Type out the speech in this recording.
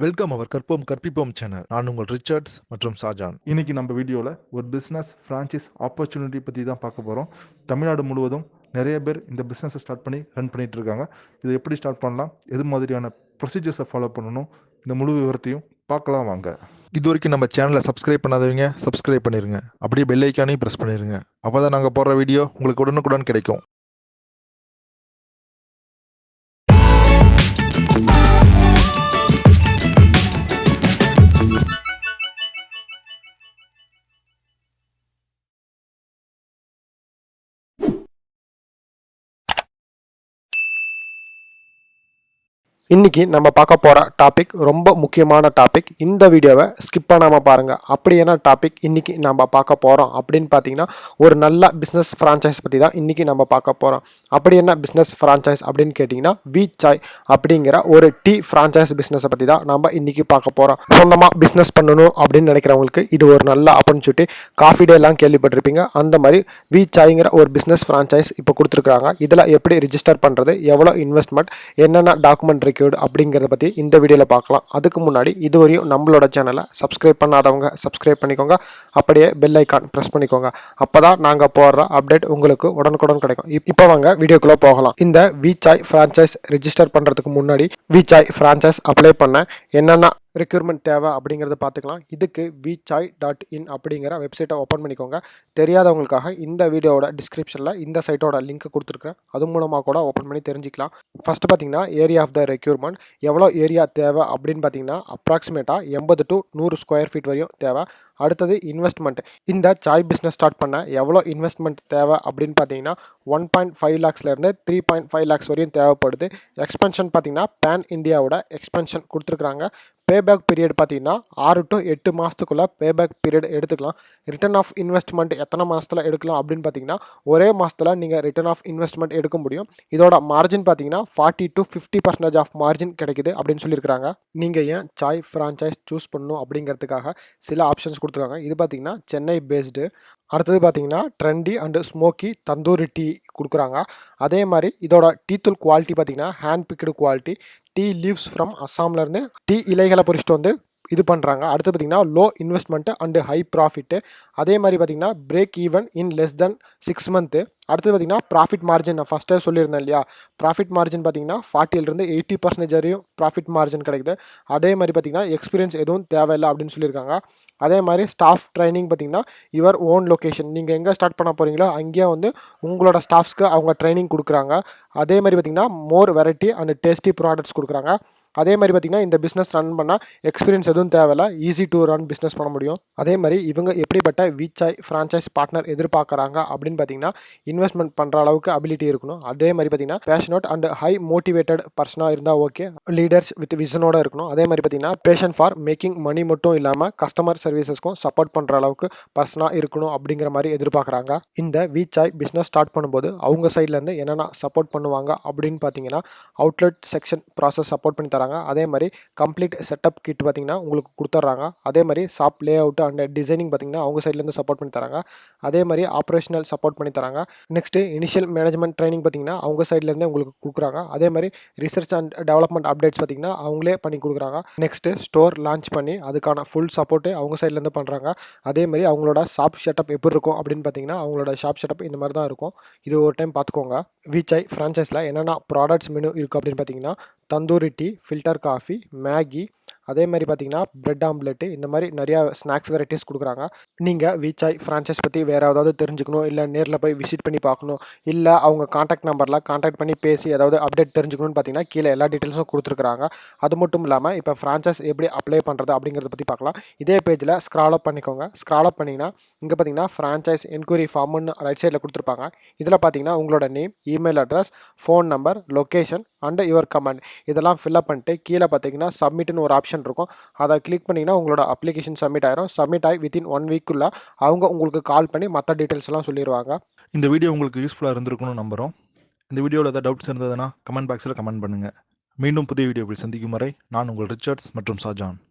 Welcome அவர் கற்போம் கற்பிப்போம் channel. நான் உங்கள் ரிச்சர்ட்ஸ் மற்றும் ஷாஜான். இன்னைக்கு நம்ம வீடியோவில் ஒரு பிஸ்னஸ் ஃப்ரான்ச்சைஸ் ஆப்பர்ச்சுனிட்டி பற்றி தான் பார்க்க போகிறோம். தமிழ்நாடு முழுவதும் நிறைய பேர் இந்த பிஸ்னஸை ஸ்டார்ட் பண்ணி ரன் பண்ணிட்டு இருக்காங்க. இதை எப்படி ஸ்டார்ட் பண்ணலாம், எது மாதிரியான ப்ரொசீஜர்ஸை ஃபாலோ பண்ணணும், இந்த முழு விவரத்தையும் பார்க்கலாம் வாங்க. இது வரைக்கும் நம்ம சேனலை சப்ஸ்கிரைப் பண்ணாதவங்க சப்ஸ்கிரைப் பண்ணிருங்க. அப்படியே பெல் ஐக்கானையும் ப்ரெஸ் பண்ணிருங்க. அப்போ தான் நாங்கள் போடுற வீடியோ உங்களுக்கு உடனுக்குடன் கிடைக்கும். இன்றைக்கி நம்ம பார்க்க போகிற டாபிக் ரொம்ப முக்கியமான டாபிக். இந்த வீடியோவை ஸ்கிப் பண்ணாமல் பாருங்கள். அப்படி என்ன டாபிக் இன்றைக்கி நம்ம பார்க்க போகிறோம் அப்படின்னு பார்த்தீங்கன்னா, ஒரு நல்ல பிஸ்னஸ் ஃப்ரான்ச்சைஸ் பற்றி தான் இன்றைக்கி நம்ம பார்க்க போகிறோம். அப்படி என்ன பிஸ்னஸ் ஃப்ரான்ச்சைஸ் அப்படின்னு கேட்டிங்கன்னா, WeChai அப்படிங்கிற ஒரு டீ ஃப்ரான்ச்சைஸ் பிஸ்னஸை பற்றி தான் நம்ம இன்றைக்கி பார்க்க போகிறோம். சொந்தமாக பிஸ்னஸ் பண்ணணும் அப்படின்னு நினைக்கிறவங்களுக்கு இது ஒரு நல்ல ஆப்பர்ச்சுனிட்டி. காஃபி டேலாம் கேள்விப்பட்டிருப்பீங்க. அந்த மாதிரி WeChaiங்கிற ஒரு பிஸ்னஸ் ஃப்ரான்ச்சைஸ் இப்போ கொடுத்துருக்காங்க. இதில் எப்படி ரிஜிஸ்டர் பண்ணுறது, எவ்வளோ இன்வெஸ்ட்மெண்ட், என்னென்ன டாக்குமெண்ட் அப்படிங்கிறத பற்றி இந்த வீடியோவில் பார்க்கலாம். அதுக்கு முன்னாடி இதுவரையும் நம்மளோட சேனலை சப்ஸ்கிரைப் பண்ணாதவங்க சப்ஸ்கிரைப் பண்ணிக்கோங்க. அப்படியே பெல் ஐக்கான் ப்ரெஸ் பண்ணிக்கோங்க. அப்போ தான் நாங்கள் போடுற அப்டேட் உங்களுக்கு உடனுக்குடன் கிடைக்கும். இப்போ வாங்க வீடியோக்குள்ளே போகலாம். இந்த WeChai ஃப்ரான்ச்சைஸ் ரிஜிஸ்டர் பண்ணுறதுக்கு முன்னாடி WeChai ஃப்ரான்ச்சைஸ் அப்ளை பண்ண என்னென்ன ரெக்யூர்மெண்ட் தேவை அப்படிங்கிறத பார்த்துக்கலாம். இதுக்கு WeChai.in அப்படிங்கிற வெப்சைட்டை ஓப்பன் பண்ணிக்கோங்க. தெரியாதவங்களுக்காக இந்த வீடியோவோட டிஸ்கிரிப்ஷனில் இந்த சைட்டோட லிங்க் கொடுத்துருக்குறேன். அது மூலமாக கூட ஓப்பன் பண்ணி தெரிஞ்சிக்கலாம். ஃபஸ்ட்டு பார்த்தீங்கன்னா, ஏரியா ஆஃப் த ரெக்யூர்மெண்ட் எவ்வளோ ஏரியா தேவை அப்படின்னு பார்த்தீங்கன்னா, அப்ராக்சிமேட்டாக 80 to 100 ஸ்கொயர் ஃபீட் வரையும் தேவை. அடுத்தது இன்வெஸ்ட்மெண்ட். இந்த சாய் பிஸ்னஸ் ஸ்டார்ட் பண்ண எவ்வளோ இன்வெஸ்ட்மெண்ட் தேவை அப்படின்னு பார்த்தீங்கன்னா 1.5 லேக்ஸ்லேருந்து 3.5 லேக்ஸ் வரையும் தேவைப்படுது. எக்ஸ்பென்ஷன் பார்த்தீங்கன்னா பேன் இந்தியாவோட எக்ஸ்பென்ஷன் கொடுத்துருக்குறாங்க. பேபேக் பீரியட் பார்த்தீங்கன்னா 6 to 8 மாதத்துக்குள்ளே பேபேக் பீரியட் எடுத்துக்கலாம். ரிட்டர்ன் ஆஃப் இன்வெஸ்ட்மெண்ட் எத்தனை மாதத்தில் எடுக்கலாம் அப்படின்னு பார்த்தீங்கன்னா, ஒரே மாதத்தில் நீங்கள் ரிட்டர்ன் ஆஃப் இன்வெஸ்ட்மெண்ட் எடுக்க முடியும். இதோட மார்ஜின் பார்த்தீங்கன்னா 40 to 50% ஆஃப் மார்ஜின் கிடைக்குது அப்படின்னு சொல்லியிருக்காங்க. நீங்கள் ஏன் சாய் ஃப்ரான்ச்சைஸ் சூஸ் பண்ணணும் அப்படிங்கிறதுக்காக சில ஆப்ஷன்ஸ் கொடுத்துருக்காங்க. இது பார்த்தீங்கன்னா சென்னை பேஸ்டு. அடுத்தது பார்த்தீங்கன்னா trendy and smoky tandoori tea கொடுக்குறாங்க. அதே மாதிரி இதோட டீ தூள் குவாலிட்டி பார்த்தீங்கன்னா hand picked quality. Tea leaves from அஸ்ஸாம்லேருந்து டீ இலைகளை பறிச்சுட்டு வந்து இது பண்ணுறாங்க. அடுத்து பார்த்திங்கன்னா low investment and high profit. அதே மாதிரி பார்த்திங்கன்னா break even in less than 6 month. அடுத்தது பார்த்திங்கன்னா ப்ராஃபிட் மார்ஜின் நான் ஃபஸ்ட்டே சொல்லியிருந்தேன் இல்லையா, ப்ராஃபிட் மார்ஜின் பார்த்திங்கன்னா 40லேருந்து 80% வரையும் ப்ராஃபிட் மார்ஜின் கிடைக்குது. அதே மாதிரி பார்த்திங்கன்னா எக்ஸ்பீரியன்ஸ் எதுவும் தேவையில்லை அப்படின்னு சொல்லியிருக்காங்க. அதே மாதிரி ஸ்டாஃப் ட்ரைனிங் பார்த்திங்கன்னா யுவர் ஓன் லொக்கேஷன், நீங்கள் எங்கே ஸ்டார்ட் பண்ண போகிறீங்களோ அங்கேயே வந்து உங்களோட ஸ்டாஃப்ஸ்க்கு அவங்க ட்ரைனிங் கொடுக்குறாங்க. அதே மாதிரி பார்த்திங்கன்னா மோர் வெரைட்டி அண்ட் டேஸ்டி ப்ராடக்ட்ஸ் கொடுக்குறாங்க. அதே மாதிரி பார்த்திங்கன்னா இந்த பிஸ்னஸ் ரன் பண்ணால் எக்ஸ்பீரியன்ஸ் எதுவும் தேவையில்லை, ஈஸி டு ரன் பிஸ்னஸ் பண்ண முடியும். அதே மாதிரி இவங்க எப்படிப்பட்ட WeChai ஃப்ரான்ச்சைஸ் பார்ட்னர் எதிர்பார்க்குறாங்க அப்படின்னு பார்த்தீங்கன்னா, இன்வெஸ்ட்மெண்ட் பண்ணுற அளவுக்கு அபிலிட்டி இருக்கணும். அதே மாதிரி பார்த்தீங்கன்னா பேஷனட் அண்ட் ஹை மோட்டிவேட்டட் பர்சனாக இருந்தால் ஓகே. லீடர்ஸ் வித் விசனோட இருக்கணும். அதே மாதிரி பார்த்தீங்கன்னா பேஷன் ஃபார் மேக்கிங் மணி மட்டும் இல்லாமல் கஸ்டமர் சர்வீசஸ்க்கும் சப்போர்ட் பண்ணுற அளவுக்கு பர்சனாக இருக்கணும் அப்படிங்கிற மாதிரி எதிர்பார்க்குறாங்க. இந்த WeChai பிஸ்னஸ் ஸ்டார்ட் பண்ணும்போது அவங்க சைட்லேருந்து என்னென்ன சப்போர்ட் பண்ணுவாங்க அப்படின்னு பார்த்தீங்கன்னா, அவுட்லெட் செக்ஷன் ப்ராசஸ் சப்போர்ட் பண்ணி தராங்க. அதே மாதிரி கம்ப்ளீட் செட்டப் கிட் பார்த்தீங்கன்னா உங்களுக்கு கொடுத்துட்றாங்க. அதே மாதிரி shop lay out and designing பார்த்தீங்கன்னா அவங்க சைட்லேருந்து சப்போர்ட் பண்ணி தராங்க. அதே மாதிரி ஆப்ரேஷனல் சப்போர்ட் பண்ணி தராங்க. நெக்ஸ்ட்டு இனிஷியல் மேனேஜ்மெண்ட் ட்ரைனிங் பார்த்தீங்கன்னா அவங்க சைட்லேருந்தே உங்களுக்கு கொடுக்குறாங்க. அதே மாதிரி ரிசர்ச் அண்ட் டெவலப்மெண்ட் அப்டேட்ஸ் பார்த்தீங்கன்னா அவங்களே பண்ணி கொடுக்குறாங்க. நெக்ஸ்ட்டு ஸ்டோர் லான்ச் பண்ணி அதுக்கான ஃபுல் சப்போர்ட்டு அவங்க சைட்லேருந்து பண்ணுறாங்க. அதே மாதிரி அவங்களோட ஷாப் செட்டப் எப்படி இருக்கும் அப்படின்னு பார்த்தீங்கன்னா, அவங்களோட ஷாப் செட்டப் இந்த மாதிரி தான் இருக்கும். இது ஒரு டைம் பார்த்துக்கோங்க. WeChai ஃப்ரான்ச்சைஸில் என்னென்ன ப்ராடக்ட்ஸ் மெனு இருக்குது அப்படின்னு பார்த்தீங்கன்னா, tandoori tea, filter coffee, Maggi, அதே மாதிரி பார்த்தீங்கன்னா பிரெட் ஆம்லெட்டு, இந்த மாதிரி நிறையா ஸ்நாக்ஸ் வெரைட்டிஸ் கொடுக்குறாங்க. நீங்கள் WeChai ஃப்ரான்ச்சைஸ் பற்றி வேறு ஏதாவது தெரிஞ்சுக்கணும், இல்லை நேரில் போய் விசிட் பண்ணி பார்க்கணும், இல்லை அவங்க காண்டாக்ட் நம்பரில் காண்டாக்ட் பண்ணி பேசி ஏதாவது அப்டேட் தெரிஞ்சுக்கணும்னு பார்த்தீங்கன்னா கீழே எல்லா டீட்டெயில்ஸும் கொடுத்துருக்காங்க. அது மட்டும் இல்லாமல் இப்போ ஃப்ரான்ச்சைஸ் எப்படி அப்ளை பண்ணுறது அப்படிங்கிறத பற்றி பார்க்கலாம். இதே பேஜில் ஸ்க்ரால் அப் பண்ணிக்கோங்க. ஸ்க்ரால் அப் பண்ணிங்கன்னா இங்கே பார்த்தீங்கன்னா ஃப்ரான்ச்சைஸ் என்கொயரி ஃபார்ம்னு ரைட் சைடில் கொடுத்துருப்பாங்க. இதில் பார்த்தீங்கன்னா உங்களோட name, email address, phone number, location and your comment இதெல்லாம் ஃபில்அப் பண்ணிட்டு கீழே பார்த்தீங்கன்னா சப்மிட்னு ஒரு ஆப்ஷன் இருக்கும். அதை கிளிக் பண்ணிங்கன்னா உங்களோட அப்ளிகேஷன் சப்மிட் ஆயிரும். சப்மிட் ஆகி வித்தின் 1 வீக்குள்ளே அவங்க உங்களுக்கு கால் பண்ணி மற்ற டீட்டெயில்ஸ் எல்லாம் சொல்லிடுவாங்க. இந்த வீடியோ உங்களுக்கு யூஸ்ஃபுல்லாக இருந்திருக்கும்னு நம்புகிறோம். இந்த வீடியோவில் ஏதாவது டவுட்ஸ் இருந்ததுன்னா கமெண்ட் பாக்ஸில் கமெண்ட் பண்ணுங்கள். மீண்டும் புதிய வீடியோவில் சந்திக்கும் வரை நான் உங்கள் ரிச்சர்ட்ஸ் மற்றும் ஷாஜான்.